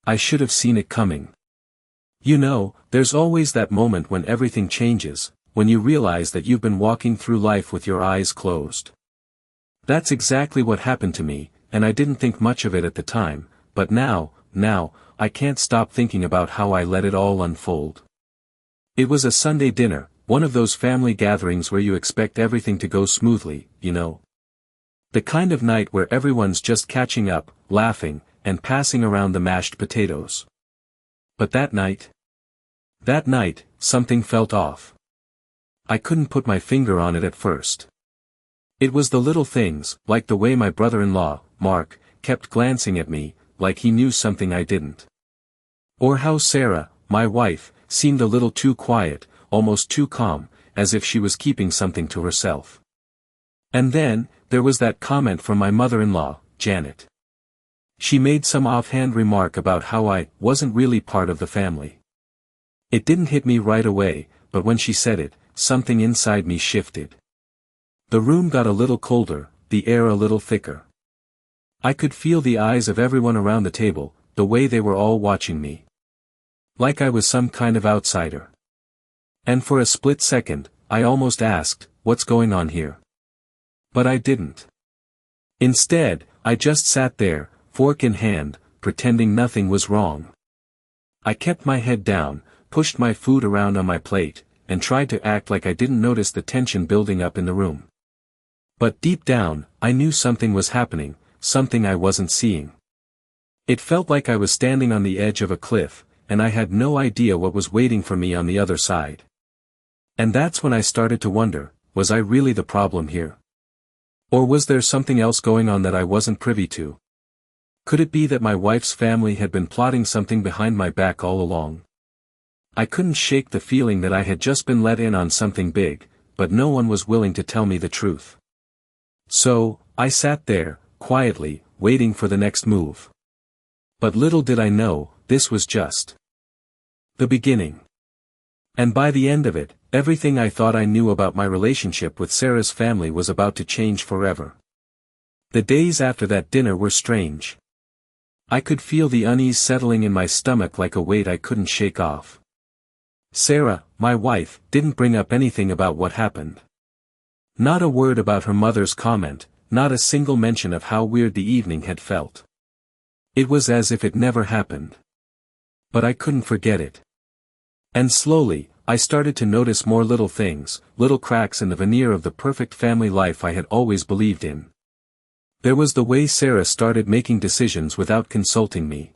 I should have seen it coming. You know, there's always that moment when everything changes, when you realize that you've been walking through life with your eyes closed. That's exactly what happened to me, and I didn't think much of it at the time, but now, I can't stop thinking about how I let it all unfold. It was a Sunday dinner, one of those family gatherings where you expect everything to go smoothly, you know. The kind of night where everyone's just catching up, laughing, and passing around the mashed potatoes. But that night, something felt off. I couldn't put my finger on it at first. It was the little things, like the way my brother-in-law, Mark, kept glancing at me, like he knew something I didn't. Or how Sarah, my wife, seemed a little too quiet, almost too calm, as if she was keeping something to herself. And then, there was that comment from my mother-in-law, Janet. She made some offhand remark about how I wasn't really part of the family. It didn't hit me right away, but when she said it, something inside me shifted. The room got a little colder, the air a little thicker. I could feel the eyes of everyone around the table, the way they were all watching me. Like I was some kind of outsider. And for a split second, I almost asked, what's going on here? But I didn't. Instead, I just sat there, fork in hand, pretending nothing was wrong. I kept my head down, pushed my food around on my plate, and tried to act like I didn't notice the tension building up in the room. But deep down, I knew something was happening, something I wasn't seeing. It felt like I was standing on the edge of a cliff, and I had no idea what was waiting for me on the other side. And that's when I started to wonder, was I really the problem here? Or was there something else going on that I wasn't privy to? Could it be that my wife's family had been plotting something behind my back all along? I couldn't shake the feeling that I had just been let in on something big, but no one was willing to tell me the truth. So, I sat there, quietly, waiting for the next move. But little did I know, this was just the beginning. And by the end of it, everything I thought I knew about my relationship with Sarah's family was about to change forever. The days after that dinner were strange. I could feel the unease settling in my stomach like a weight I couldn't shake off. Sarah, my wife, didn't bring up anything about what happened. Not a word about her mother's comment, not a single mention of how weird the evening had felt. It was as if it never happened. But I couldn't forget it. And slowly, I started to notice more little things, little cracks in the veneer of the perfect family life I had always believed in. There was the way Sarah started making decisions without consulting me.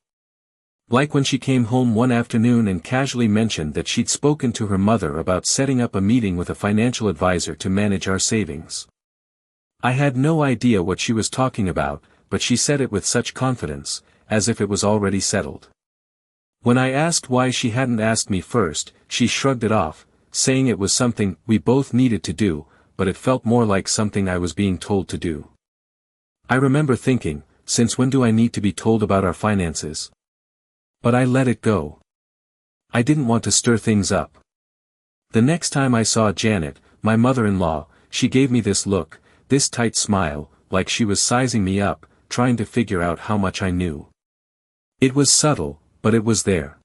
Like when she came home one afternoon and casually mentioned that she'd spoken to her mother about setting up a meeting with a financial advisor to manage our savings. I had no idea what she was talking about, but she said it with such confidence, as if it was already settled. When I asked why she hadn't asked me first, she shrugged it off, saying it was something we both needed to do, but it felt more like something I was being told to do. I remember thinking, since when do I need to be told about our finances? But I let it go. I didn't want to stir things up. The next time I saw Janet, my mother-in-law, she gave me this look, this tight smile, like she was sizing me up, trying to figure out how much I knew. It was subtle, but it was there.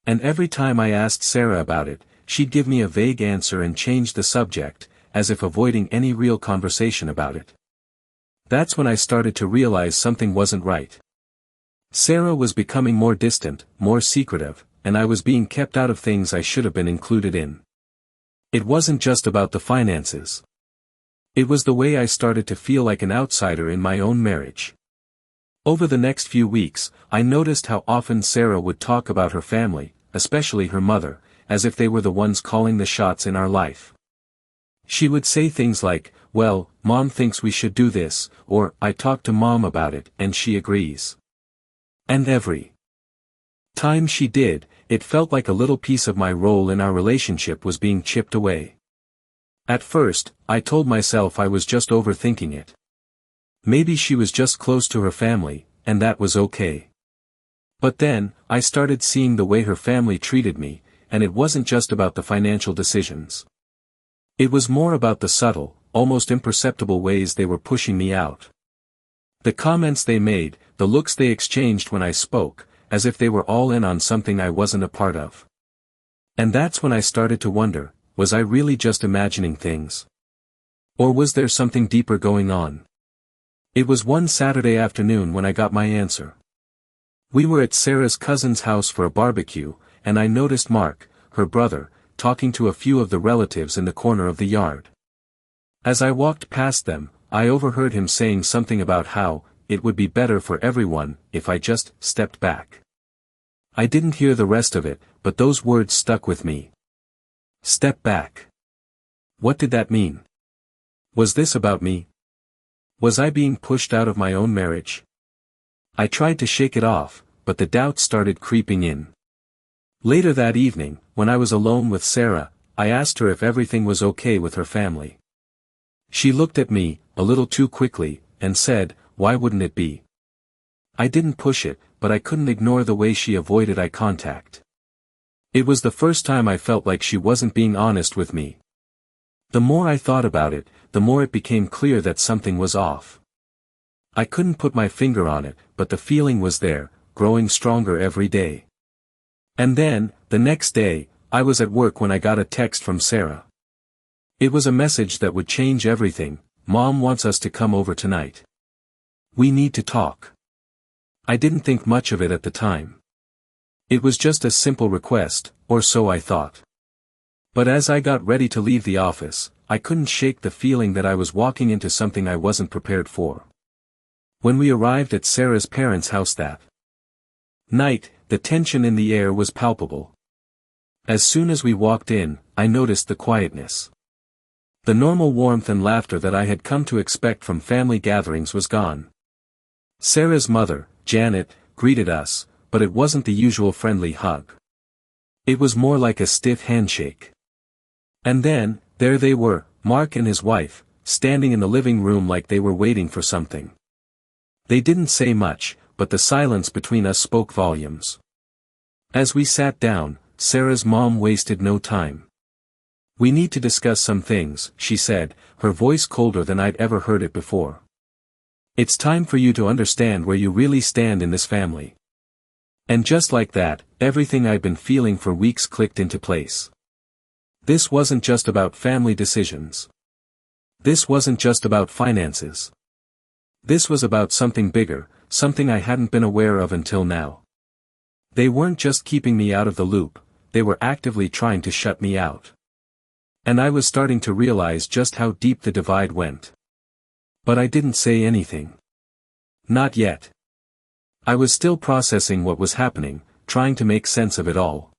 And every time I asked Sarah about it, she'd give me a vague answer and change the subject, as if avoiding any real conversation about it. That's when I started to realize something wasn't right. Sarah was becoming more distant, more secretive, and I was being kept out of things I should have been included in. It wasn't just about the finances. It was the way I started to feel like an outsider in my own marriage. Over the next few weeks, I noticed how often Sarah would talk about her family, especially her mother, as if they were the ones calling the shots in our life. She would say things like, "Well, Mom thinks we should do this," or "I talked to Mom about it, and she agrees." And every time she did, it felt like a little piece of my role in our relationship was being chipped away. At first, I told myself I was just overthinking it. Maybe she was just close to her family, and that was okay. But then, I started seeing the way her family treated me, and it wasn't just about the financial decisions. It was more about the subtle, almost imperceptible ways they were pushing me out. The comments they made, the looks they exchanged when I spoke, as if they were all in on something I wasn't a part of. And that's when I started to wonder, was I really just imagining things? Or was there something deeper going on? It was one Saturday afternoon when I got my answer. We were at Sarah's cousin's house for a barbecue, and I noticed Mark, her brother, talking to a few of the relatives in the corner of the yard. As I walked past them, I overheard him saying something about how it would be better for everyone if I just stepped back. I didn't hear the rest of it, but those words stuck with me. Step back. What did that mean? Was this about me? Was I being pushed out of my own marriage? I tried to shake it off, but the doubts started creeping in. Later that evening, when I was alone with Sarah, I asked her if everything was okay with her family. She looked at me, a little too quickly, and said, "Why wouldn't it be?" I didn't push it, but I couldn't ignore the way she avoided eye contact. It was the first time I felt like she wasn't being honest with me. The more I thought about it, the more it became clear that something was off. I couldn't put my finger on it, but the feeling was there, growing stronger every day. And then, the next day, I was at work when I got a text from Sarah. It was a message that would change everything. "Mom wants us to come over tonight. We need to talk." I didn't think much of it at the time. It was just a simple request, or so I thought. But as I got ready to leave the office, I couldn't shake the feeling that I was walking into something I wasn't prepared for. When we arrived at Sarah's parents' house that night, the tension in the air was palpable. As soon as we walked in, I noticed the quietness. The normal warmth and laughter that I had come to expect from family gatherings was gone. Sarah's mother, Janet, greeted us, but it wasn't the usual friendly hug. It was more like a stiff handshake. And then, there they were, Mark and his wife, standing in the living room like they were waiting for something. They didn't say much, but the silence between us spoke volumes. As we sat down, Sarah's mom wasted no time. "We need to discuss some things," she said, her voice colder than I'd ever heard it before. "It's time for you to understand where you really stand in this family." And just like that, everything I'd been feeling for weeks clicked into place. This wasn't just about family decisions. This wasn't just about finances. This was about something bigger, something I hadn't been aware of until now. They weren't just keeping me out of the loop, they were actively trying to shut me out. And I was starting to realize just how deep the divide went. But I didn't say anything. Not yet. I was still processing what was happening, trying to make sense of it all.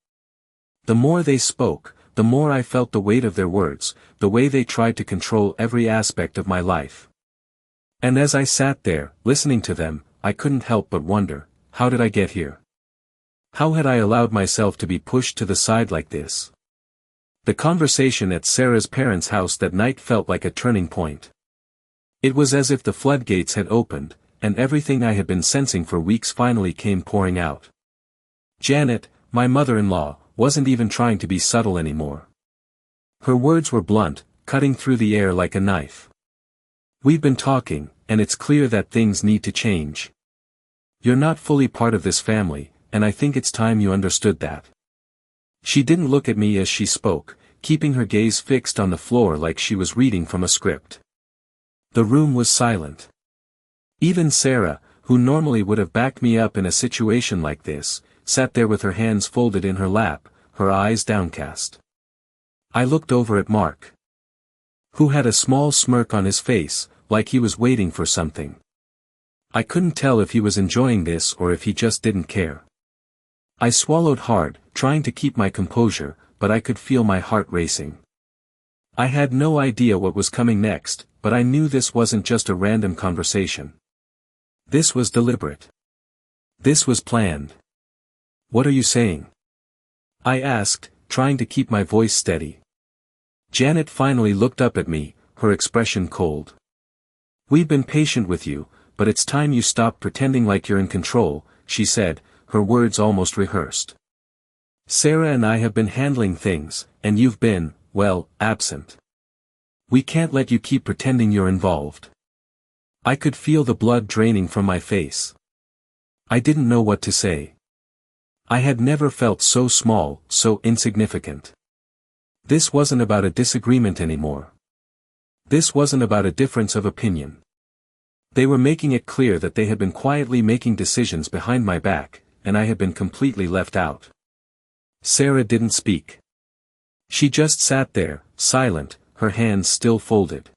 The more they spoke, the more I felt the weight of their words, the way they tried to control every aspect of my life. And as I sat there, listening to them, I couldn't help but wonder, how did I get here? How had I allowed myself to be pushed to the side like this? The conversation at Sarah's parents' house that night felt like a turning point. It was as if the floodgates had opened, and everything I had been sensing for weeks finally came pouring out. Janet, my mother-in-law, wasn't even trying to be subtle anymore. Her words were blunt, cutting through the air like a knife. "We've been talking, and it's clear that things need to change. You're not fully part of this family, and I think it's time you understood that." She didn't look at me as she spoke, keeping her gaze fixed on the floor like she was reading from a script. The room was silent. Even Sarah, who normally would have backed me up in a situation like this, sat there with her hands folded in her lap, her eyes downcast. I looked over at Mark, who had a small smirk on his face, like he was waiting for something. I couldn't tell if he was enjoying this or if he just didn't care. I swallowed hard, trying to keep my composure, but I could feel my heart racing. I had no idea what was coming next, but I knew this wasn't just a random conversation. This was deliberate. This was planned. "What are you saying?" I asked, trying to keep my voice steady. Janet finally looked up at me, her expression cold. "We've been patient with you, but it's time you stopped pretending like you're in control," she said, her words almost rehearsed. "Sarah and I have been handling things, and you've been, well, absent. We can't let you keep pretending you're involved." I could feel the blood draining from my face. I didn't know what to say. I had never felt so small, so insignificant. This wasn't about a disagreement anymore. This wasn't about a difference of opinion. They were making it clear that they had been quietly making decisions behind my back, and I had been completely left out. Sarah didn't speak. She just sat there, silent, her hands still folded.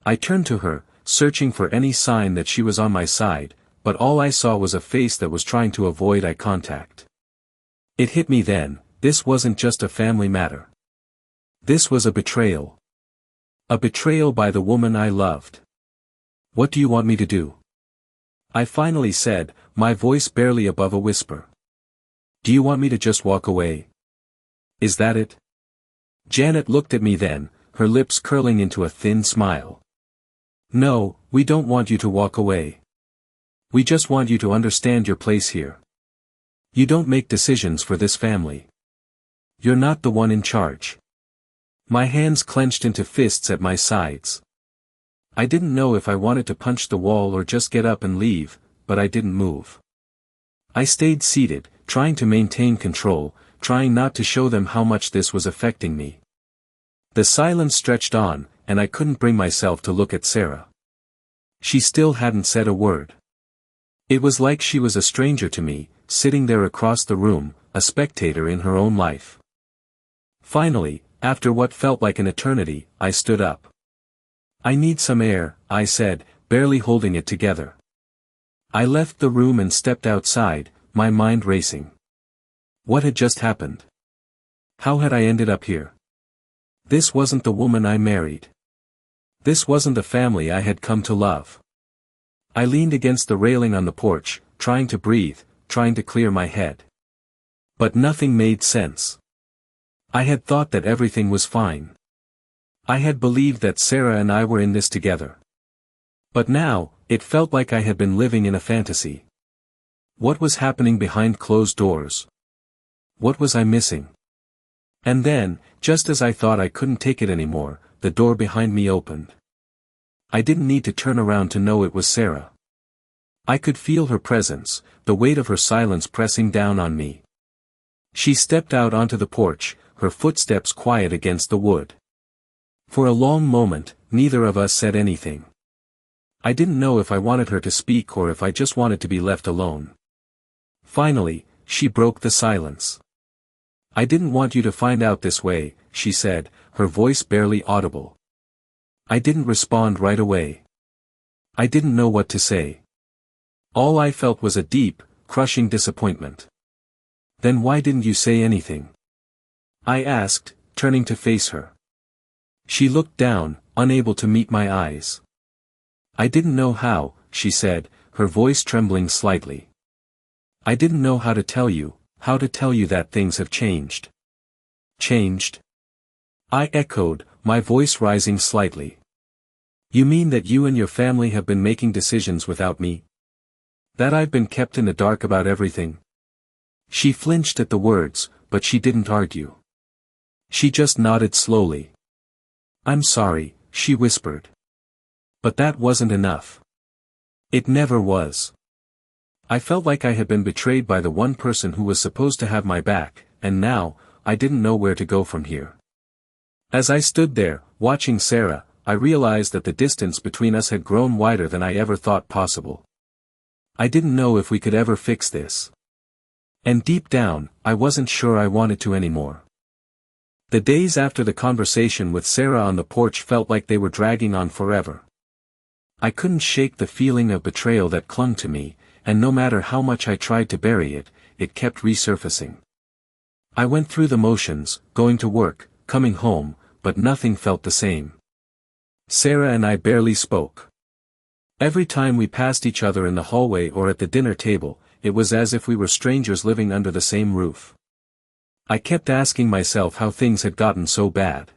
I turned to her, searching for any sign that she was on my side, but all I saw was a face that was trying to avoid eye contact. It hit me then, this wasn't just a family matter. This was a betrayal. A betrayal by the woman I loved. What do you want me to do? I finally said, my voice barely above a whisper. Do you want me to just walk away? Is that it? Janet looked at me then, her lips curling into a thin smile. No, we don't want you to walk away. We just want you to understand your place here. You don't make decisions for this family. You're not the one in charge. My hands clenched into fists at my sides. I didn't know if I wanted to punch the wall or just get up and leave, but I didn't move. I stayed seated, trying to maintain control, trying not to show them how much this was affecting me. The silence stretched on, and I couldn't bring myself to look at Sarah. She still hadn't said a word. It was like she was a stranger to me, sitting there across the room, a spectator in her own life. Finally, after what felt like an eternity, I stood up. I need some air, I said, barely holding it together. I left the room and stepped outside, my mind racing. What had just happened? How had I ended up here? This wasn't the woman I married. This wasn't the family I had come to love. I leaned against the railing on the porch, trying to breathe, trying to clear my head. But nothing made sense. I had thought that everything was fine. I had believed that Sarah and I were in this together. But now, it felt like I had been living in a fantasy. What was happening behind closed doors? What was I missing? And then, just as I thought I couldn't take it anymore, the door behind me opened. I didn't need to turn around to know it was Sarah. I could feel her presence, the weight of her silence pressing down on me. She stepped out onto the porch, her footsteps quiet against the wood. For a long moment, neither of us said anything. I didn't know if I wanted her to speak or if I just wanted to be left alone. Finally, she broke the silence. I didn't want you to find out this way, she said, her voice barely audible. I didn't respond right away. I didn't know what to say. All I felt was a deep, crushing disappointment. Then why didn't you say anything? I asked, turning to face her. She looked down, unable to meet my eyes. I didn't know how, she said, her voice trembling slightly. I didn't know how to tell you that things have changed. Changed? I echoed, my voice rising slightly. You mean that you and your family have been making decisions without me? That I've been kept in the dark about everything? She flinched at the words, but she didn't argue. She just nodded slowly. I'm sorry, she whispered. But that wasn't enough. It never was. I felt like I had been betrayed by the one person who was supposed to have my back, and now, I didn't know where to go from here. As I stood there, watching Sarah, I realized that the distance between us had grown wider than I ever thought possible. I didn't know if we could ever fix this. And deep down, I wasn't sure I wanted to anymore. The days after the conversation with Sarah on the porch felt like they were dragging on forever. I couldn't shake the feeling of betrayal that clung to me, and no matter how much I tried to bury it, it kept resurfacing. I went through the motions, going to work, coming home, but nothing felt the same. Sarah and I barely spoke. Every time we passed each other in the hallway or at the dinner table, it was as if we were strangers living under the same roof. I kept asking myself how things had gotten so bad.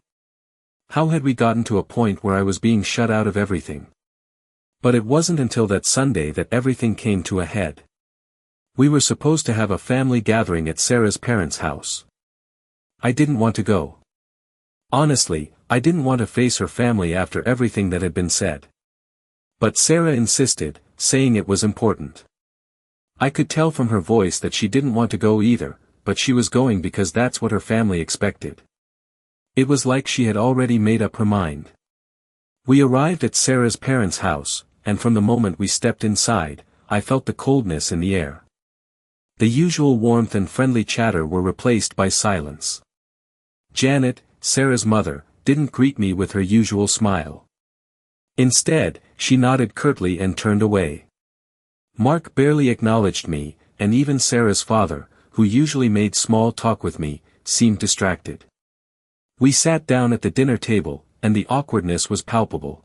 How had we gotten to a point where I was being shut out of everything? But it wasn't until that Sunday that everything came to a head. We were supposed to have a family gathering at Sarah's parents' house. I didn't want to go. Honestly, I didn't want to face her family after everything that had been said. But Sarah insisted, saying it was important. I could tell from her voice that she didn't want to go either, but she was going because that's what her family expected. It was like she had already made up her mind. We arrived at Sarah's parents' house, and from the moment we stepped inside, I felt the coldness in the air. The usual warmth and friendly chatter were replaced by silence. Janet, Sarah's mother, didn't greet me with her usual smile. Instead, she nodded curtly and turned away. Mark barely acknowledged me, and even Sarah's father, who usually made small talk with me, seemed distracted. We sat down at the dinner table, and the awkwardness was palpable.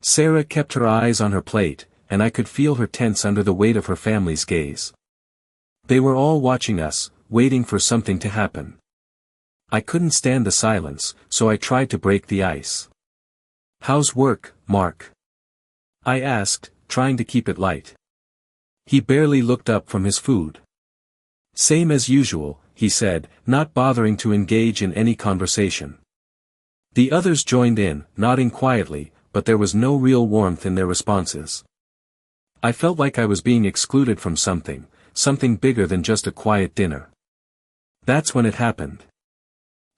Sarah kept her eyes on her plate, and I could feel her tense under the weight of her family's gaze. They were all watching us, waiting for something to happen. I couldn't stand the silence, so I tried to break the ice. "How's work, Mark?" I asked, trying to keep it light. He barely looked up from his food. "Same as usual," he said, not bothering to engage in any conversation. The others joined in, nodding quietly, but there was no real warmth in their responses. I felt like I was being excluded from something bigger than just a quiet dinner. That's when it happened.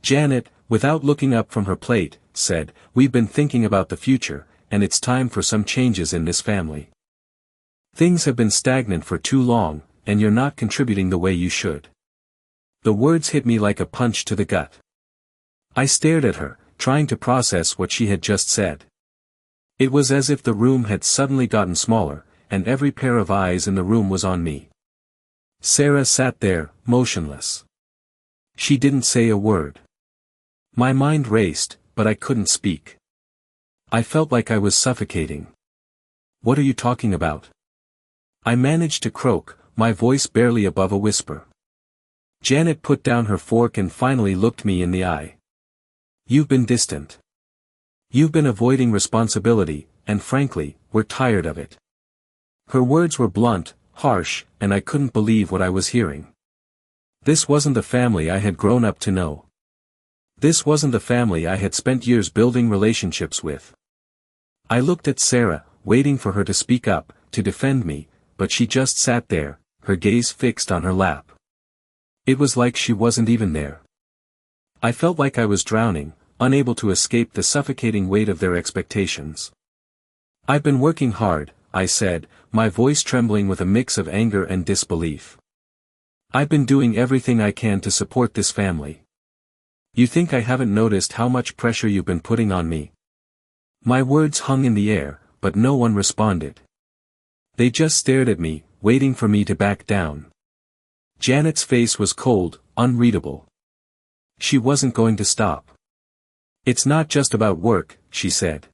Janet, without looking up from her plate, said, "We've been thinking about the future, and it's time for some changes in this family. Things have been stagnant for too long, and you're not contributing the way you should." The words hit me like a punch to the gut. I stared at her, trying to process what she had just said. It was as if the room had suddenly gotten smaller, and every pair of eyes in the room was on me. Sarah sat there, motionless. She didn't say a word. My mind raced, but I couldn't speak. I felt like I was suffocating. "What are you talking about?" I managed to croak, my voice barely above a whisper. Janet put down her fork and finally looked me in the eye. "You've been distant. You've been avoiding responsibility, and frankly, we're tired of it." Her words were blunt, harsh, and I couldn't believe what I was hearing. This wasn't the family I had grown up to know. This wasn't the family I had spent years building relationships with. I looked at Sarah, waiting for her to speak up, to defend me, but she just sat there, her gaze fixed on her lap. It was like she wasn't even there. I felt like I was drowning, unable to escape the suffocating weight of their expectations. "I've been working hard," I said, my voice trembling with a mix of anger and disbelief. "I've been doing everything I can to support this family. You think I haven't noticed how much pressure you've been putting on me?" My words hung in the air, but no one responded. They just stared at me, waiting for me to back down. Janet's face was cold, unreadable. She wasn't going to stop. "It's not just about work," she said.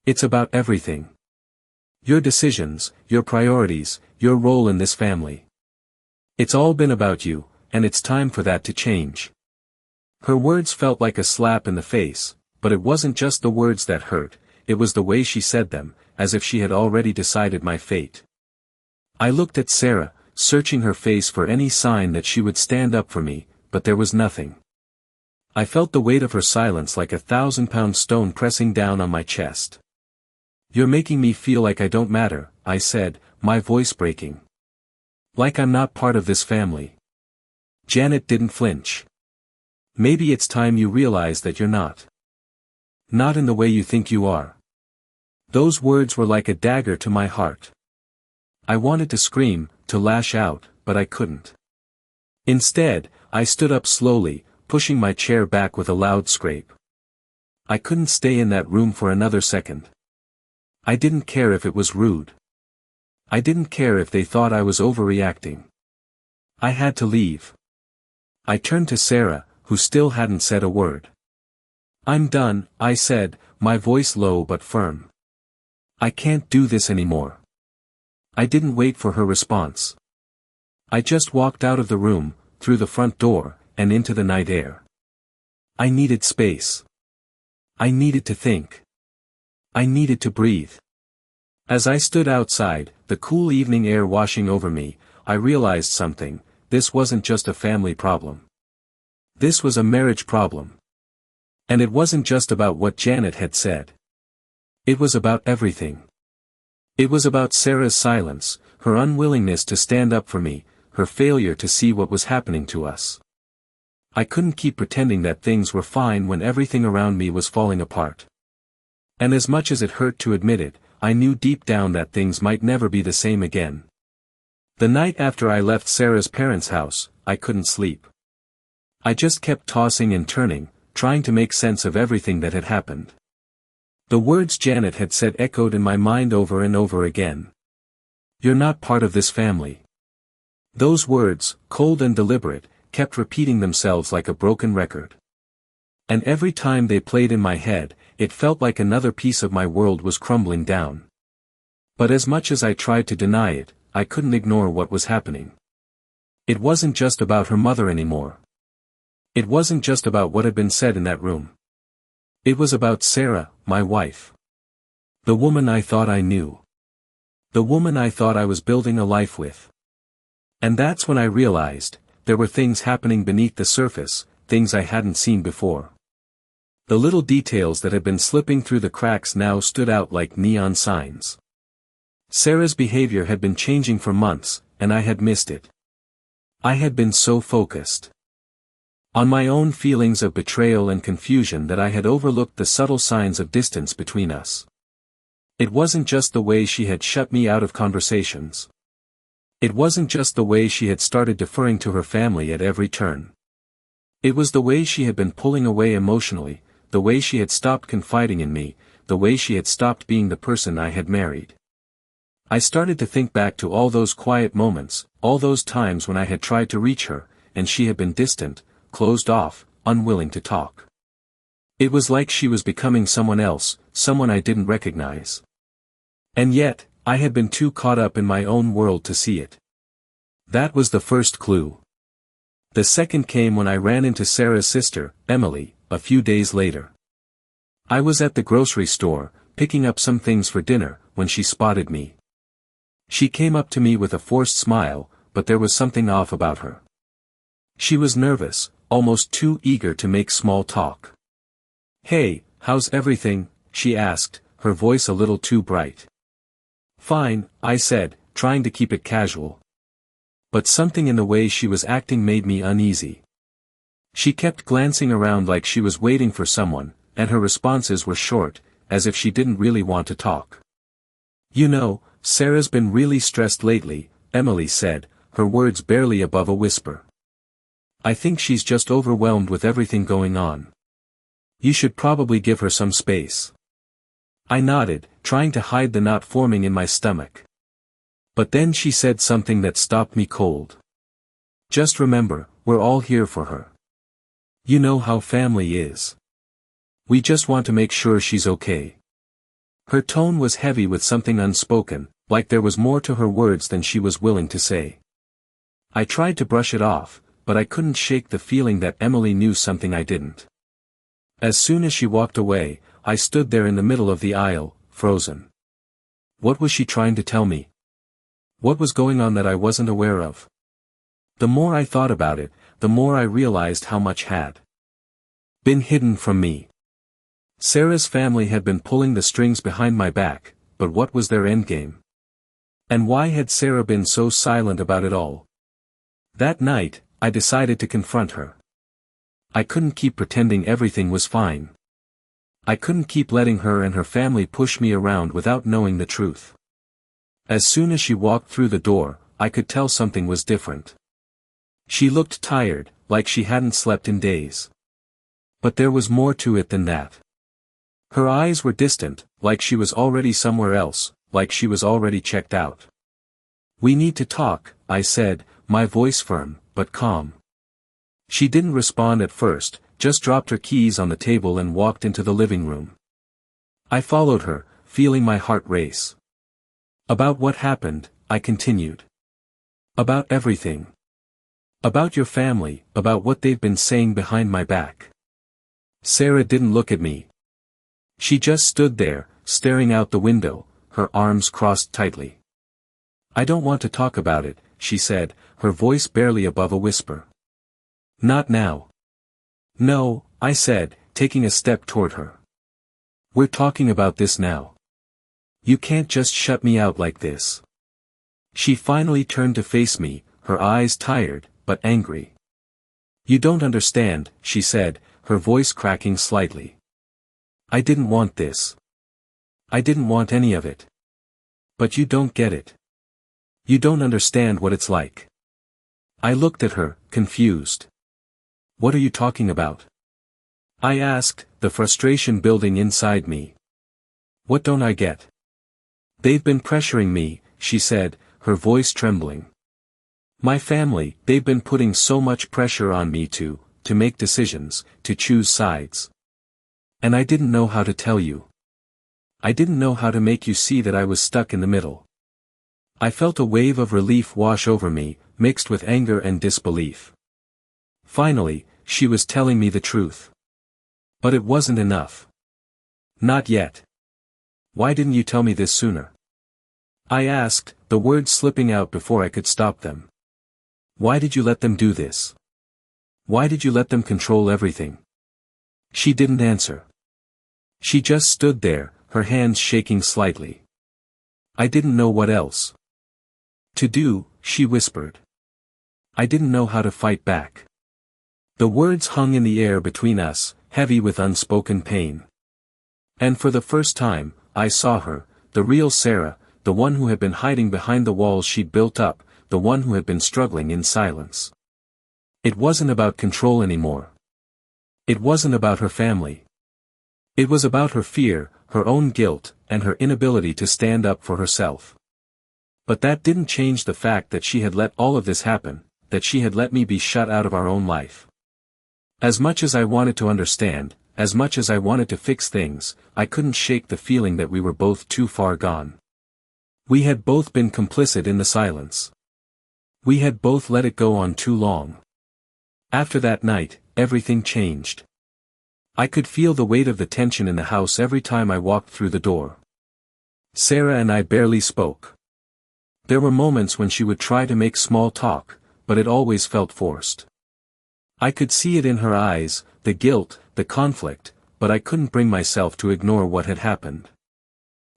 "It's about everything. Your decisions, your priorities, your role in this family. It's all been about you, and it's time for that to change." Her words felt like a slap in the face, but it wasn't just the words that hurt, it was the way she said them, as if she had already decided my fate. I looked at Sarah, searching her face for any sign that she would stand up for me, but there was nothing. I felt the weight of her silence like a 1,000-pound stone pressing down on my chest. "You're making me feel like I don't matter," I said, my voice breaking. "Like I'm not part of this family." Janet didn't flinch. "Maybe it's time you realize that you're not. Not in the way you think you are." Those words were like a dagger to my heart. I wanted to scream, to lash out, but I couldn't. Instead, I stood up slowly, pushing my chair back with a loud scrape. I couldn't stay in that room for another second. I didn't care if it was rude. I didn't care if they thought I was overreacting. I had to leave. I turned to Sarah, who still hadn't said a word. "I'm done," I said, my voice low but firm. "I can't do this anymore." I didn't wait for her response. I just walked out of the room, through the front door, and into the night air. I needed space. I needed to think. I needed to breathe. As I stood outside, the cool evening air washing over me, I realized something: this wasn't just a family problem. This was a marriage problem. And it wasn't just about what Janet had said. It was about everything. It was about Sarah's silence, her unwillingness to stand up for me, her failure to see what was happening to us. I couldn't keep pretending that things were fine when everything around me was falling apart. And as much as it hurt to admit it, I knew deep down that things might never be the same again. The night after I left Sarah's parents' house, I couldn't sleep. I just kept tossing and turning, trying to make sense of everything that had happened. The words Janet had said echoed in my mind over and over again. "You're not part of this family." Those words, cold and deliberate, kept repeating themselves like a broken record. And every time they played in my head, it felt like another piece of my world was crumbling down. But as much as I tried to deny it, I couldn't ignore what was happening. It wasn't just about her mother anymore. It wasn't just about what had been said in that room. It was about Sarah, my wife. The woman I thought I knew. The woman I thought I was building a life with. And that's when I realized, there were things happening beneath the surface, things I hadn't seen before. The little details that had been slipping through the cracks now stood out like neon signs. Sarah's behavior had been changing for months, and I had missed it. I had been so focused on my own feelings of betrayal and confusion that I had overlooked the subtle signs of distance between us. It wasn't just the way she had shut me out of conversations. It wasn't just the way she had started deferring to her family at every turn. It was the way she had been pulling away emotionally, the way she had stopped confiding in me, the way she had stopped being the person I had married. I started to think back to all those quiet moments, all those times when I had tried to reach her, and she had been distant, closed off, unwilling to talk. It was like she was becoming someone else, someone I didn't recognize. And yet, I had been too caught up in my own world to see it. That was the first clue. The second came when I ran into Sarah's sister, Emily, a few days later. I was at the grocery store, picking up some things for dinner, when she spotted me. She came up to me with a forced smile, but there was something off about her. She was nervous, almost too eager to make small talk. "Hey, how's everything?" she asked, her voice a little too bright. "Fine," I said, trying to keep it casual. But something in the way she was acting made me uneasy. She kept glancing around like she was waiting for someone, and her responses were short, as if she didn't really want to talk. "You know, Sarah's been really stressed lately," Emily said, her words barely above a whisper. "I think she's just overwhelmed with everything going on. You should probably give her some space." I nodded, trying to hide the knot forming in my stomach. But then she said something that stopped me cold. "Just remember, we're all here for her. You know how family is. We just want to make sure she's okay." Her tone was heavy with something unspoken, like there was more to her words than she was willing to say. I tried to brush it off, but I couldn't shake the feeling that Emily knew something I didn't. As soon as she walked away, I stood there in the middle of the aisle, frozen. What was she trying to tell me? What was going on that I wasn't aware of? The more I thought about it, the more I realized how much had been hidden from me. Sarah's family had been pulling the strings behind my back, but what was their endgame? And why had Sarah been so silent about it all? That night, I decided to confront her. I couldn't keep pretending everything was fine. I couldn't keep letting her and her family push me around without knowing the truth. As soon as she walked through the door, I could tell something was different. She looked tired, like she hadn't slept in days. But there was more to it than that. Her eyes were distant, like she was already somewhere else, like she was already checked out. "We need to talk," I said, my voice firm, but calm. She didn't respond at first, just dropped her keys on the table and walked into the living room. I followed her, feeling my heart race. "About what happened," I continued. "About everything. About your family, about what they've been saying behind my back." Sarah didn't look at me. She just stood there, staring out the window, her arms crossed tightly. "I don't want to talk about it," she said, her voice barely above a whisper. "Not now." "No," I said, taking a step toward her. "We're talking about this now. You can't just shut me out like this." She finally turned to face me, her eyes tired, but angry. "You don't understand," she said, her voice cracking slightly. "I didn't want this. I didn't want any of it. But you don't get it. You don't understand what it's like." I looked at her, confused. "What are you talking about?" I asked, the frustration building inside me. "What don't I get?" "They've been pressuring me," she said, her voice trembling. "My family, they've been putting so much pressure on me to make decisions, to choose sides. And I didn't know how to tell you. I didn't know how to make you see that I was stuck in the middle." I felt a wave of relief wash over me, mixed with anger and disbelief. Finally, she was telling me the truth. But it wasn't enough. "Not yet. Why didn't you tell me this sooner?" I asked, the words slipping out before I could stop them. "Why did you let them do this? Why did you let them control everything?" She didn't answer. She just stood there, her hands shaking slightly. "I didn't know what else to do," she whispered. "I didn't know how to fight back." The words hung in the air between us, heavy with unspoken pain. And for the first time, I saw her, the real Sarah, the one who had been hiding behind the walls she'd built up, the one who had been struggling in silence. It wasn't about control anymore. It wasn't about her family. It was about her fear, her own guilt, and her inability to stand up for herself. But that didn't change the fact that she had let all of this happen, that she had let me be shut out of our own life. As much as I wanted to understand, as much as I wanted to fix things, I couldn't shake the feeling that we were both too far gone. We had both been complicit in the silence. We had both let it go on too long. After that night, everything changed. I could feel the weight of the tension in the house every time I walked through the door. Sarah and I barely spoke. There were moments when she would try to make small talk, but it always felt forced. I could see it in her eyes, the guilt, the conflict, but I couldn't bring myself to ignore what had happened.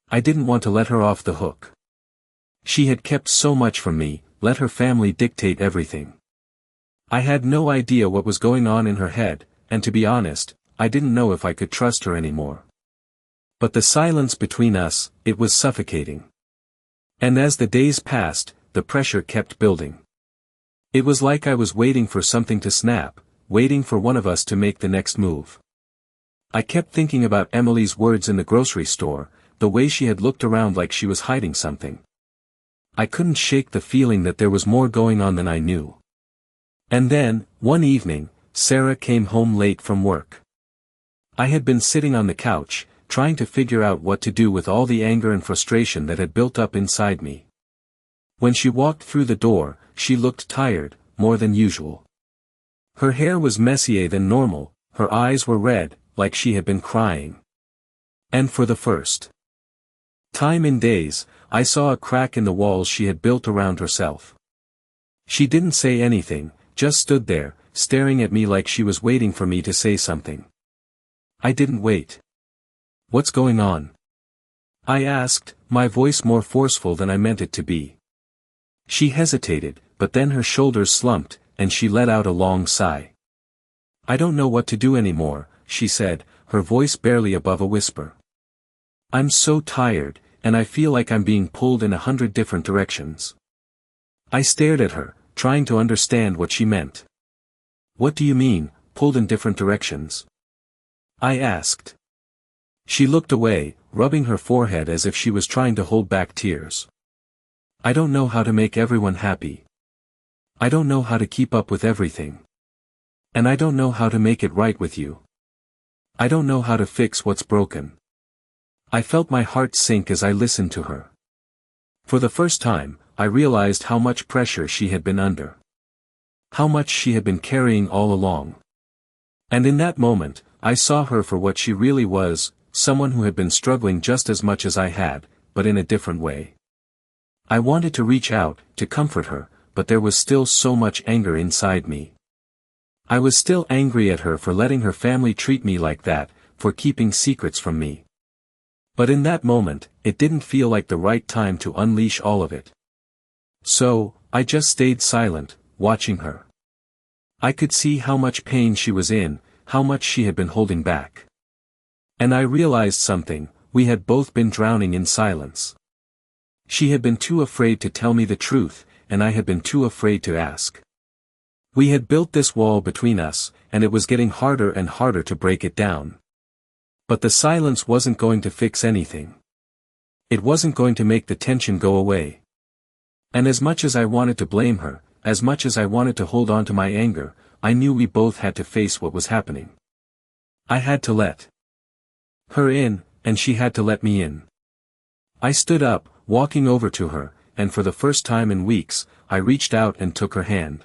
I didn't want to let her off the hook. She had kept so much from me, let her family dictate everything. I had no idea what was going on in her head, and to be honest, I didn't know if I could trust her anymore. But the silence between us, it was suffocating. And as the days passed, the pressure kept building. It was like I was waiting for something to snap, waiting for one of us to make the next move. I kept thinking about Emily's words in the grocery store, the way she had looked around like she was hiding something. I couldn't shake the feeling that there was more going on than I knew. And then, one evening, Sarah came home late from work. I had been sitting on the couch, trying to figure out what to do with all the anger and frustration that had built up inside me. When she walked through the door, she looked tired, more than usual. Her hair was messier than normal, her eyes were red, like she had been crying. And for the first time in days, I saw a crack in the walls she had built around herself. She didn't say anything, just stood there, staring at me like she was waiting for me to say something. I didn't wait. "What's going on?" I asked, my voice more forceful than I meant it to be. She hesitated, but then her shoulders slumped, and she let out a long sigh. "I don't know what to do anymore," she said, her voice barely above a whisper. "I'm so tired, and I feel like I'm being pulled in 100 different directions." I stared at her, trying to understand what she meant. "What do you mean, pulled in different directions?" I asked. She looked away, rubbing her forehead as if she was trying to hold back tears. "I don't know how to make everyone happy. I don't know how to keep up with everything. And I don't know how to make it right with you. I don't know how to fix what's broken." I felt my heart sink as I listened to her. For the first time, I realized how much pressure she had been under. How much she had been carrying all along. And in that moment, I saw her for what she really was, someone who had been struggling just as much as I had, but in a different way. I wanted to reach out, to comfort her, but there was still so much anger inside me. I was still angry at her for letting her family treat me like that, for keeping secrets from me. But in that moment, it didn't feel like the right time to unleash all of it. So, I just stayed silent, watching her. I could see how much pain she was in, how much she had been holding back. And I realized something: we had both been drowning in silence. She had been too afraid to tell me the truth, and I had been too afraid to ask. We had built this wall between us, and it was getting harder and harder to break it down. But the silence wasn't going to fix anything. It wasn't going to make the tension go away. And as much as I wanted to blame her, as much as I wanted to hold on to my anger, I knew we both had to face what was happening. I had to let her in, and she had to let me in. I stood up, walking over to her, and for the first time in weeks, I reached out and took her hand.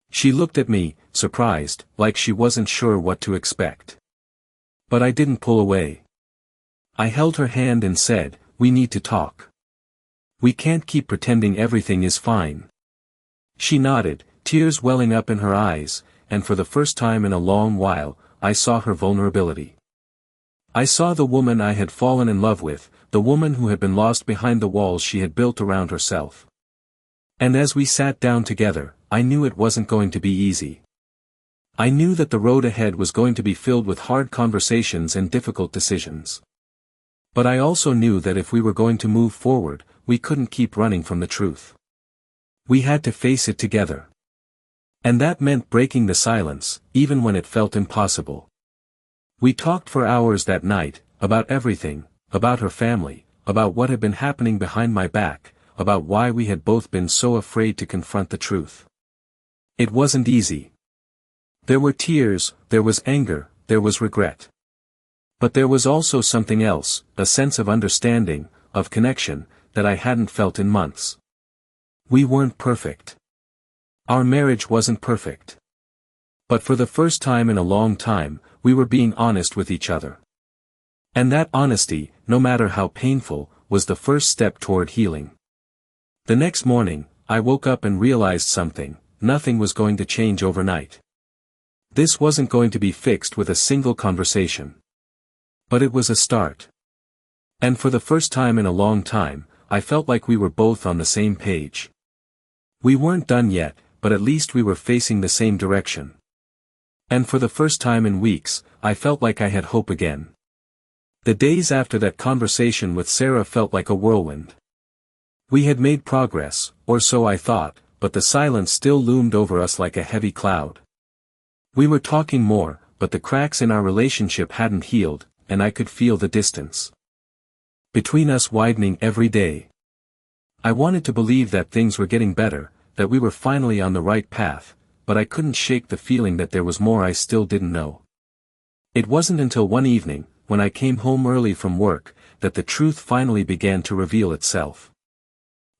She looked at me, surprised, like she wasn't sure what to expect. But I didn't pull away. I held her hand and said, "We need to talk. We can't keep pretending everything is fine." She nodded, tears welling up in her eyes, and for the first time in a long while, I saw her vulnerability. I saw the woman I had fallen in love with, the woman who had been lost behind the walls she had built around herself. And as we sat down together, I knew it wasn't going to be easy. I knew that the road ahead was going to be filled with hard conversations and difficult decisions. But I also knew that if we were going to move forward, we couldn't keep running from the truth. We had to face it together. And that meant breaking the silence, even when it felt impossible. We talked for hours that night, about everything, about her family, about what had been happening behind my back, about why we had both been so afraid to confront the truth. It wasn't easy. There were tears, there was anger, there was regret. But there was also something else, a sense of understanding, of connection, that I hadn't felt in months. We weren't perfect. Our marriage wasn't perfect. But for the first time in a long time, we were being honest with each other. And that honesty, no matter how painful, was the first step toward healing. The next morning, I woke up and realized something: nothing was going to change overnight. This wasn't going to be fixed with a single conversation. But it was a start. And for the first time in a long time, I felt like we were both on the same page. We weren't done yet, but at least we were facing the same direction. And for the first time in weeks, I felt like I had hope again. The days after that conversation with Sarah felt like a whirlwind. We had made progress, or so I thought, but the silence still loomed over us like a heavy cloud. We were talking more, but the cracks in our relationship hadn't healed, and I could feel the distance between us widening every day. I wanted to believe that things were getting better, that we were finally on the right path, but I couldn't shake the feeling that there was more I still didn't know. It wasn't until one evening, when I came home early from work, that the truth finally began to reveal itself.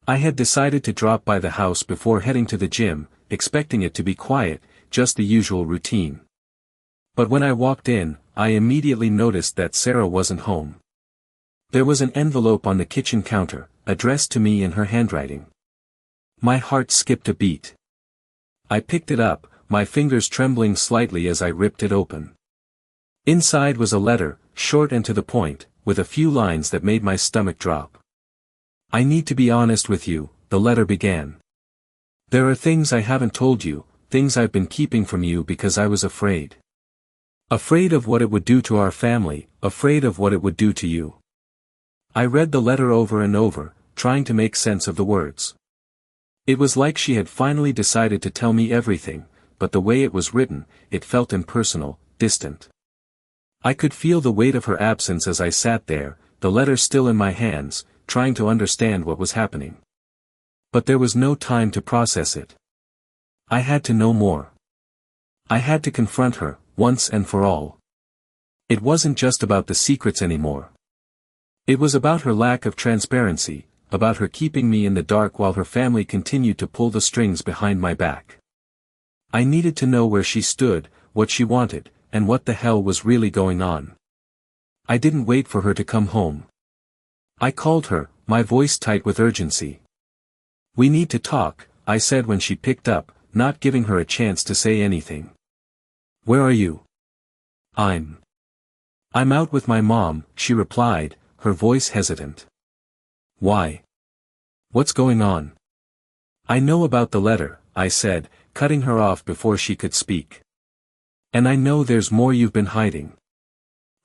I had decided to drop by the house before heading to the gym, expecting it to be quiet, just the usual routine. But when I walked in, I immediately noticed that Sarah wasn't home. There was an envelope on the kitchen counter, addressed to me in her handwriting. My heart skipped a beat. I picked it up, my fingers trembling slightly as I ripped it open. Inside was a letter, short and to the point, with a few lines that made my stomach drop. "I need to be honest with you," the letter began. "There are things I haven't told you, things I've been keeping from you because I was afraid. Afraid of what it would do to our family, afraid of what it would do to you." I read the letter over and over, trying to make sense of the words. It was like she had finally decided to tell me everything, but the way it was written, it felt impersonal, distant. I could feel the weight of her absence as I sat there, the letter still in my hands, trying to understand what was happening. But there was no time to process it. I had to know more. I had to confront her, once and for all. It wasn't just about the secrets anymore. It was about her lack of transparency, about her keeping me in the dark while her family continued to pull the strings behind my back. I needed to know where she stood, what she wanted, and what the hell was really going on. I didn't wait for her to come home. I called her, my voice tight with urgency. "We need to talk," I said when she picked up, not giving her a chance to say anything. "Where are you?" I'm out with my mom," she replied, her voice hesitant. "Why? What's going on?" I know about the letter, I said, cutting her off before she could speak. And I know there's more you've been hiding.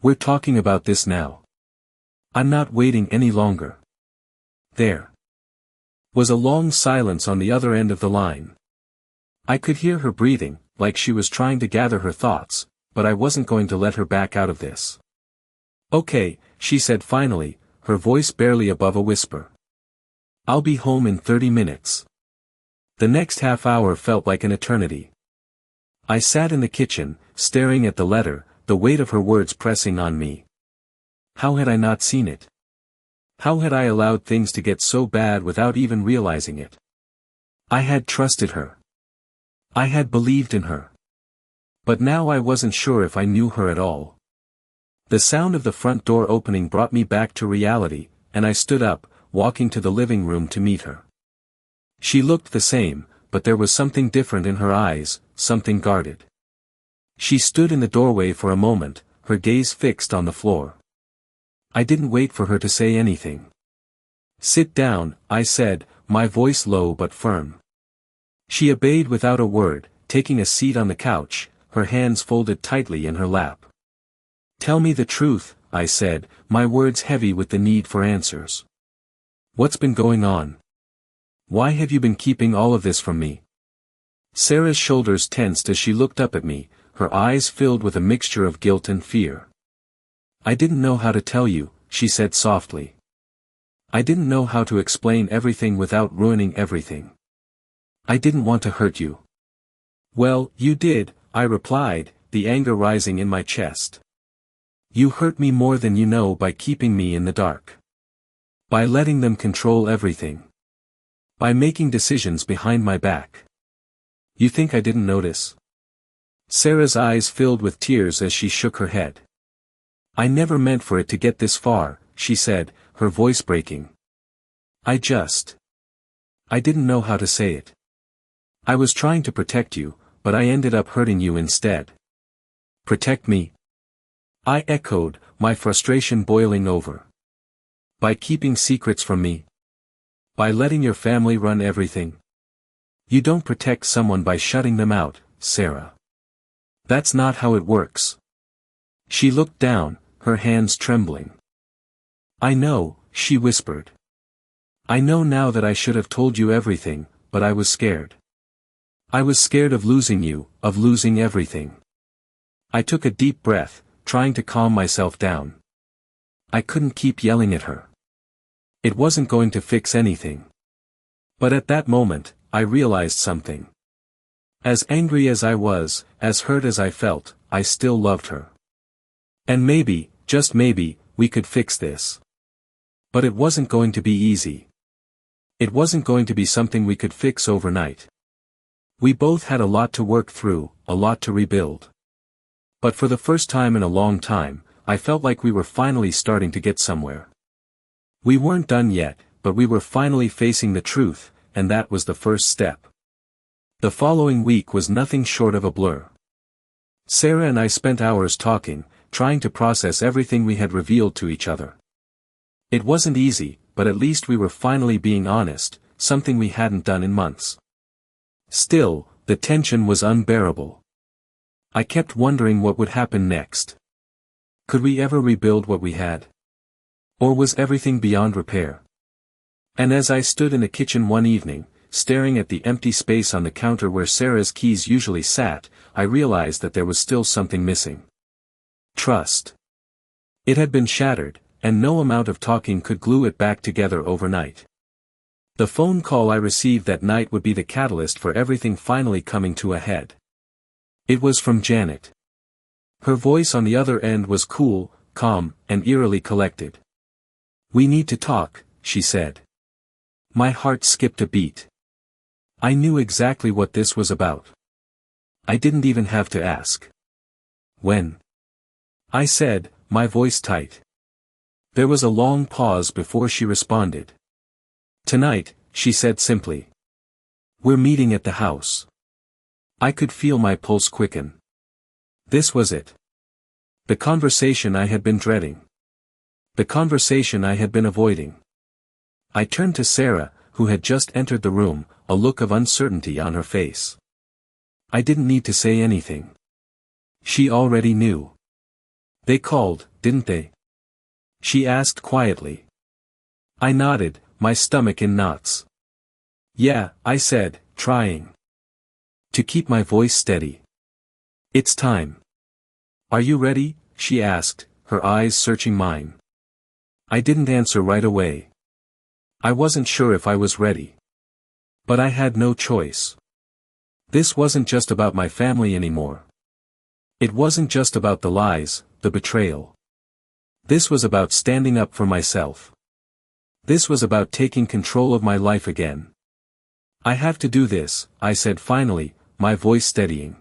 We're talking about this now. I'm not waiting any longer. There was a long silence on the other end of the line. I could hear her breathing, like she was trying to gather her thoughts, but I wasn't going to let her back out of this. Okay, she said finally, her voice barely above a whisper. I'll be home in 30 minutes. The next half hour felt like an eternity. I sat in the kitchen, staring at the letter, the weight of her words pressing on me. How had I not seen it? How had I allowed things to get so bad without even realizing it? I had trusted her. I had believed in her. But now I wasn't sure if I knew her at all. The sound of the front door opening brought me back to reality, and I stood up, walking to the living room to meet her. She looked the same, but there was something different in her eyes, something guarded. She stood in the doorway for a moment, her gaze fixed on the floor. I didn't wait for her to say anything. Sit down, I said, my voice low but firm. She obeyed without a word, taking a seat on the couch, her hands folded tightly in her lap. Tell me the truth, I said, my words heavy with the need for answers. What's been going on? Why have you been keeping all of this from me? Sarah's shoulders tensed as she looked up at me, her eyes filled with a mixture of guilt and fear. I didn't know how to tell you, she said softly. I didn't know how to explain everything without ruining everything. I didn't want to hurt you. Well, you did, I replied, the anger rising in my chest. You hurt me more than you know by keeping me in the dark. By letting them control everything. By making decisions behind my back. You think I didn't notice? Sarah's eyes filled with tears as she shook her head. I never meant for it to get this far, she said, her voice breaking. I didn't know how to say it. I was trying to protect you, but I ended up hurting you instead. Protect me? I echoed, my frustration boiling over. By keeping secrets from me? By letting your family run everything? You don't protect someone by shutting them out, Sarah. That's not how it works. She looked down, her hands trembling. I know, she whispered. I know now that I should have told you everything, but I was scared. I was scared of losing you, of losing everything. I took a deep breath, trying to calm myself down. I couldn't keep yelling at her. It wasn't going to fix anything. But at that moment, I realized something. As angry as I was, as hurt as I felt, I still loved her. And maybe, just maybe, we could fix this. But it wasn't going to be easy. It wasn't going to be something we could fix overnight. We both had a lot to work through, a lot to rebuild. But for the first time in a long time, I felt like we were finally starting to get somewhere. We weren't done yet, but we were finally facing the truth, and that was the first step. The following week was nothing short of a blur. Sarah and I spent hours talking, trying to process everything we had revealed to each other. It wasn't easy, but at least we were finally being honest, something we hadn't done in months. Still, the tension was unbearable. I kept wondering what would happen next. Could we ever rebuild what we had? Or was everything beyond repair? And as I stood in the kitchen one evening, staring at the empty space on the counter where Sarah's keys usually sat, I realized that there was still something missing. Trust. It had been shattered, and no amount of talking could glue it back together overnight. The phone call I received that night would be the catalyst for everything finally coming to a head. It was from Janet. Her voice on the other end was cool, calm, and eerily collected. We need to talk, she said. My heart skipped a beat. I knew exactly what this was about. I didn't even have to ask. When? I said, my voice tight. There was a long pause before she responded. Tonight, she said simply. We're meeting at the house. I could feel my pulse quicken. This was it. The conversation I had been dreading. The conversation I had been avoiding. I turned to Sarah, who had just entered the room, a look of uncertainty on her face. I didn't need to say anything. She already knew. They called, didn't they? She asked quietly. I nodded, my stomach in knots. Yeah, I said, trying to keep my voice steady. It's time. Are you ready? She asked, her eyes searching mine. I didn't answer right away. I wasn't sure if I was ready. But I had no choice. This wasn't just about my family anymore. It wasn't just about the lies, the betrayal. This was about standing up for myself. This was about taking control of my life again. I have to do this, I said finally, my voice steadying.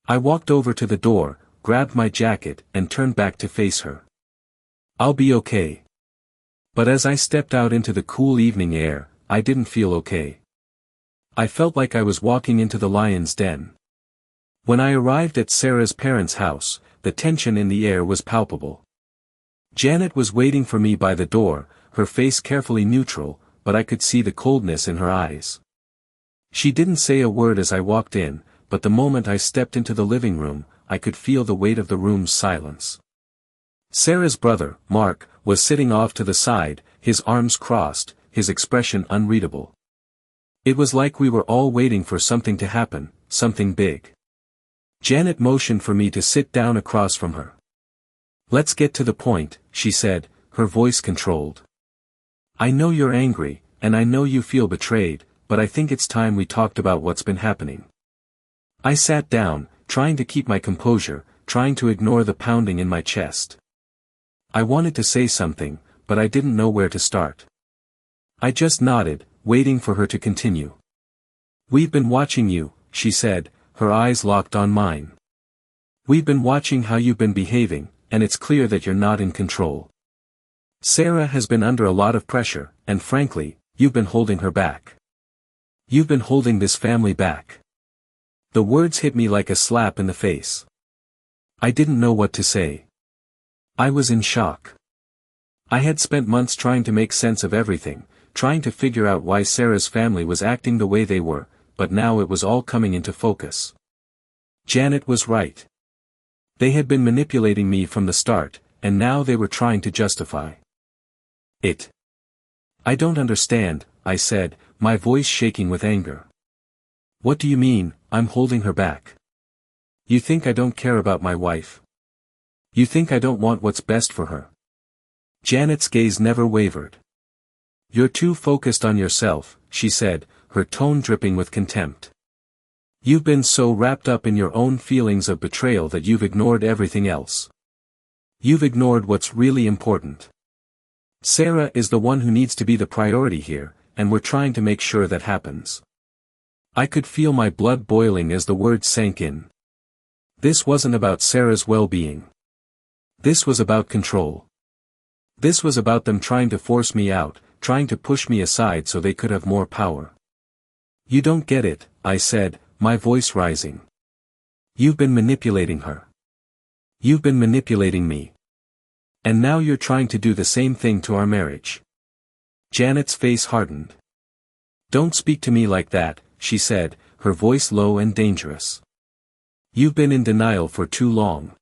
I walked over to the door, grabbed my jacket, and turned back to face her. I'll be okay. But as I stepped out into the cool evening air, I didn't feel okay. I felt like I was walking into the lion's den. When I arrived at Sarah's parents' house, the tension in the air was palpable. Janet was waiting for me by the door, her face carefully neutral, but I could see the coldness in her eyes. She didn't say a word as I walked in, but the moment I stepped into the living room, I could feel the weight of the room's silence. Sarah's brother, Mark, was sitting off to the side, his arms crossed, his expression unreadable. It was like we were all waiting for something to happen, something big. Janet motioned for me to sit down across from her. Let's get to the point, she said, her voice controlled. I know you're angry, and I know you feel betrayed, but I think it's time we talked about what's been happening. I sat down, trying to keep my composure, trying to ignore the pounding in my chest. I wanted to say something, but I didn't know where to start. I just nodded, waiting for her to continue. We've been watching you, she said, her eyes locked on mine. We've been watching how you've been behaving, and it's clear that you're not in control. Sarah has been under a lot of pressure, and frankly, you've been holding her back. You've been holding this family back. The words hit me like a slap in the face. I didn't know what to say. I was in shock. I had spent months trying to make sense of everything, trying to figure out why Sarah's family was acting the way they were, but now it was all coming into focus. Janet was right. They had been manipulating me from the start, and now they were trying to justify it. I don't understand, I said, my voice shaking with anger. What do you mean, I'm holding her back? You think I don't care about my wife? You think I don't want what's best for her? Janet's gaze never wavered. You're too focused on yourself, she said, her tone dripping with contempt. You've been so wrapped up in your own feelings of betrayal that you've ignored everything else. You've ignored what's really important. Sarah is the one who needs to be the priority here, and we're trying to make sure that happens. I could feel my blood boiling as the words sank in. This wasn't about Sarah's well-being. This was about control. This was about them trying to force me out, trying to push me aside so they could have more power. You don't get it, I said, my voice rising. You've been manipulating her. You've been manipulating me. And now you're trying to do the same thing to our marriage. Janet's face hardened. Don't speak to me like that, she said, her voice low and dangerous. You've been in denial for too long.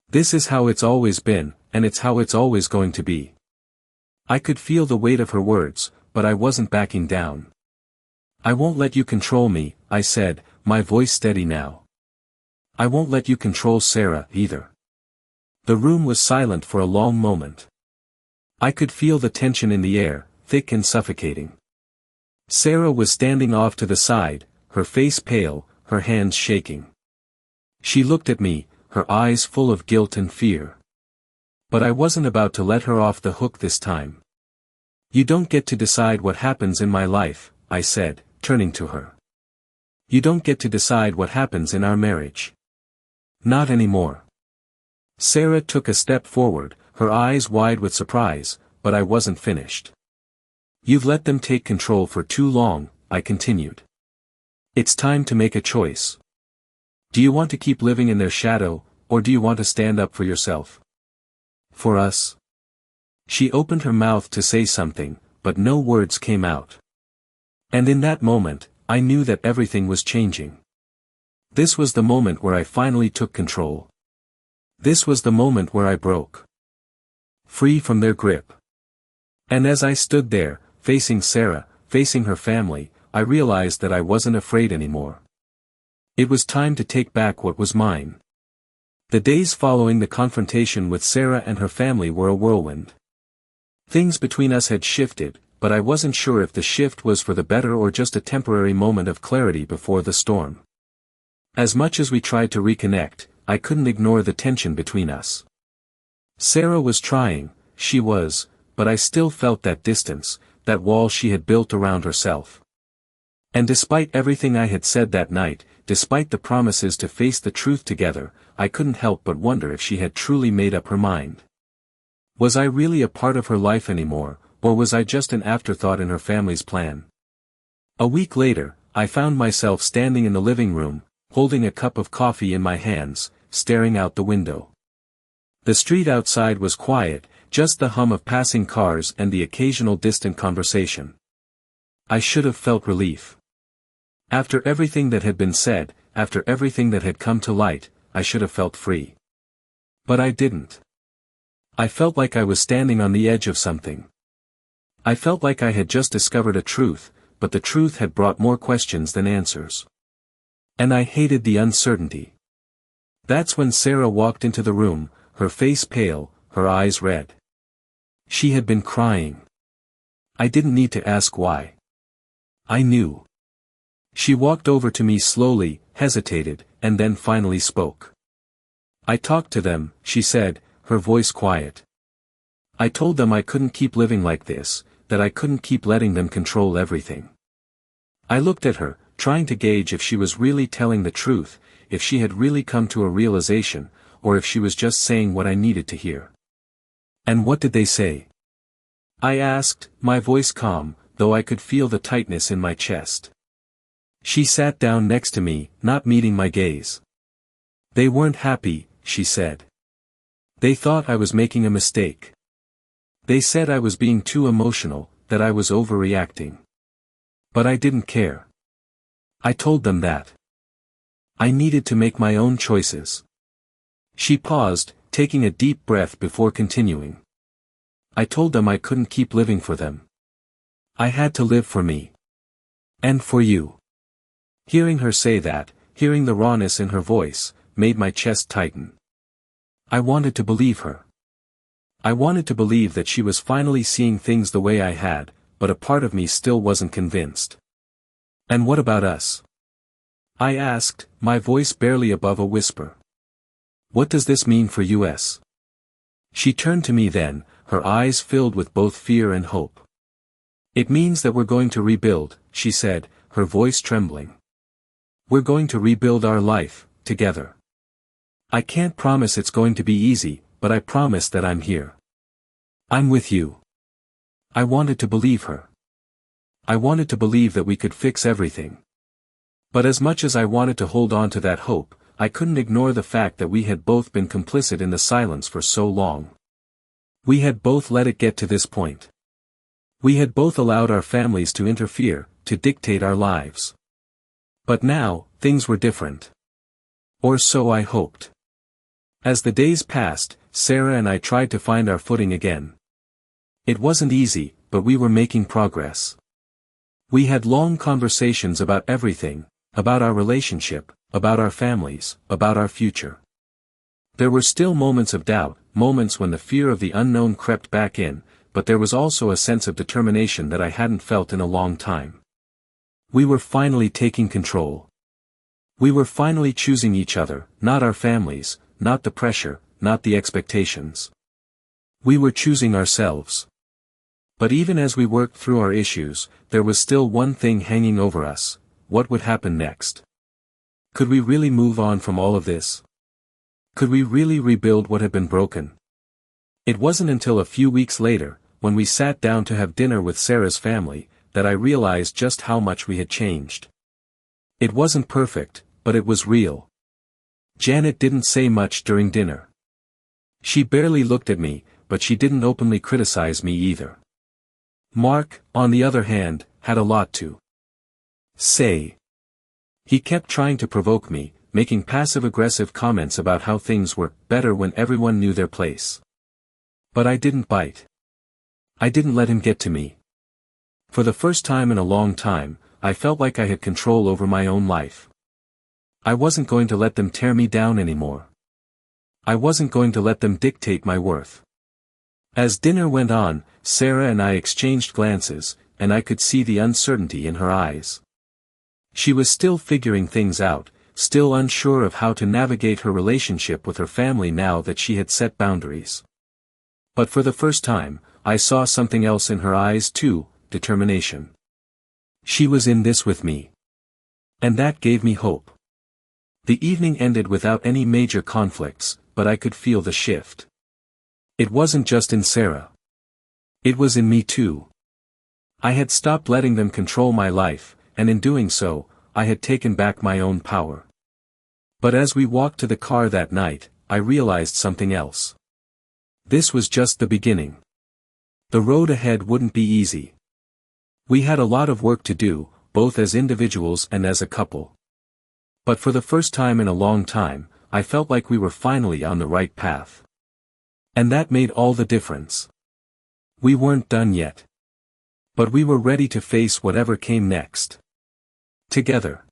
This is how it's always been, and it's how it's always going to be. I could feel the weight of her words, but I wasn't backing down. I won't let you control me, I said, my voice steady now. I won't let you control Sarah, either. The room was silent for a long moment. I could feel the tension in the air, thick and suffocating. Sarah was standing off to the side, her face pale, her hands shaking. She looked at me, her eyes full of guilt and fear. But I wasn't about to let her off the hook this time. You don't get to decide what happens in my life, I said, turning to her. You don't get to decide what happens in our marriage. Not anymore. Sarah took a step forward, her eyes wide with surprise, but I wasn't finished. You've let them take control for too long, I continued. It's time to make a choice. Do you want to keep living in their shadow, or do you want to stand up for yourself? For us? She opened her mouth to say something, but no words came out. And in that moment, I knew that everything was changing. This was the moment where I finally took control. This was the moment where I broke free from their grip. And as I stood there, facing Sarah, facing her family, I realized that I wasn't afraid anymore. It was time to take back what was mine. The days following the confrontation with Sarah and her family were a whirlwind. Things between us had shifted, but I wasn't sure if the shift was for the better or just a temporary moment of clarity before the storm. As much as we tried to reconnect, I couldn't ignore the tension between us. Sarah was trying, she was, but I still felt that distance, that wall she had built around herself. And despite everything I had said that night, despite the promises to face the truth together, I couldn't help but wonder if she had truly made up her mind. Was I really a part of her life anymore, or was I just an afterthought in her family's plan? A week later, I found myself standing in the living room, holding a cup of coffee in my hands, staring out the window. The street outside was quiet, just the hum of passing cars and the occasional distant conversation. I should have felt relief. After everything that had been said, after everything that had come to light, I should have felt free. But I didn't. I felt like I was standing on the edge of something. I felt like I had just discovered a truth, but the truth had brought more questions than answers. And I hated the uncertainty. That's when Sarah walked into the room, her face pale, her eyes red. She had been crying. I didn't need to ask why. I knew. She walked over to me slowly, hesitated, and then finally spoke. I talked to them, she said, her voice quiet. I told them I couldn't keep living like this, that I couldn't keep letting them control everything. I looked at her, trying to gauge if she was really telling the truth, if she had really come to a realization, or if she was just saying what I needed to hear. And what did they say? I asked, my voice calm, though I could feel the tightness in my chest. She sat down next to me, not meeting my gaze. They weren't happy, she said. They thought I was making a mistake. They said I was being too emotional, that I was overreacting. But I didn't care. I told them that I needed to make my own choices. She paused, taking a deep breath before continuing. I told them I couldn't keep living for them. I had to live for me. And for you. Hearing her say that, hearing the rawness in her voice, made my chest tighten. I wanted to believe her. I wanted to believe that she was finally seeing things the way I had, but a part of me still wasn't convinced. And what about us? I asked, my voice barely above a whisper. What does this mean for us? She turned to me then, her eyes filled with both fear and hope. It means that we're going to rebuild, she said, her voice trembling. We're going to rebuild our life, together. I can't promise it's going to be easy, but I promise that I'm here. I'm with you. I wanted to believe her. I wanted to believe that we could fix everything. But as much as I wanted to hold on to that hope, I couldn't ignore the fact that we had both been complicit in the silence for so long. We had both let it get to this point. We had both allowed our families to interfere, to dictate our lives. But now, things were different. Or so I hoped. As the days passed, Sarah and I tried to find our footing again. It wasn't easy, but we were making progress. We had long conversations about everything, about our relationship, about our families, about our future. There were still moments of doubt, moments when the fear of the unknown crept back in, but there was also a sense of determination that I hadn't felt in a long time. We were finally taking control. We were finally choosing each other, not our families, not the pressure, not the expectations. We were choosing ourselves. But even as we worked through our issues, there was still one thing hanging over us: what would happen next? Could we really move on from all of this? Could we really rebuild what had been broken? It wasn't until a few weeks later, when we sat down to have dinner with Sarah's family, that I realized just how much we had changed. It wasn't perfect, but it was real. Janet didn't say much during dinner. She barely looked at me, but she didn't openly criticize me either. Mark, on the other hand, had a lot to say. He kept trying to provoke me, making passive-aggressive comments about how things were better when everyone knew their place. But I didn't bite. I didn't let him get to me. For the first time in a long time, I felt like I had control over my own life. I wasn't going to let them tear me down anymore. I wasn't going to let them dictate my worth. As dinner went on, Sarah and I exchanged glances, and I could see the uncertainty in her eyes. She was still figuring things out, still unsure of how to navigate her relationship with her family now that she had set boundaries. But for the first time, I saw something else in her eyes too, determination. She was in this with me. And that gave me hope. The evening ended without any major conflicts, but I could feel the shift. It wasn't just in Sarah. It was in me too. I had stopped letting them control my life, and in doing so, I had taken back my own power. But as we walked to the car that night, I realized something else. This was just the beginning. The road ahead wouldn't be easy. We had a lot of work to do, both as individuals and as a couple. But for the first time in a long time, I felt like we were finally on the right path. And that made all the difference. We weren't done yet. But we were ready to face whatever came next. Together.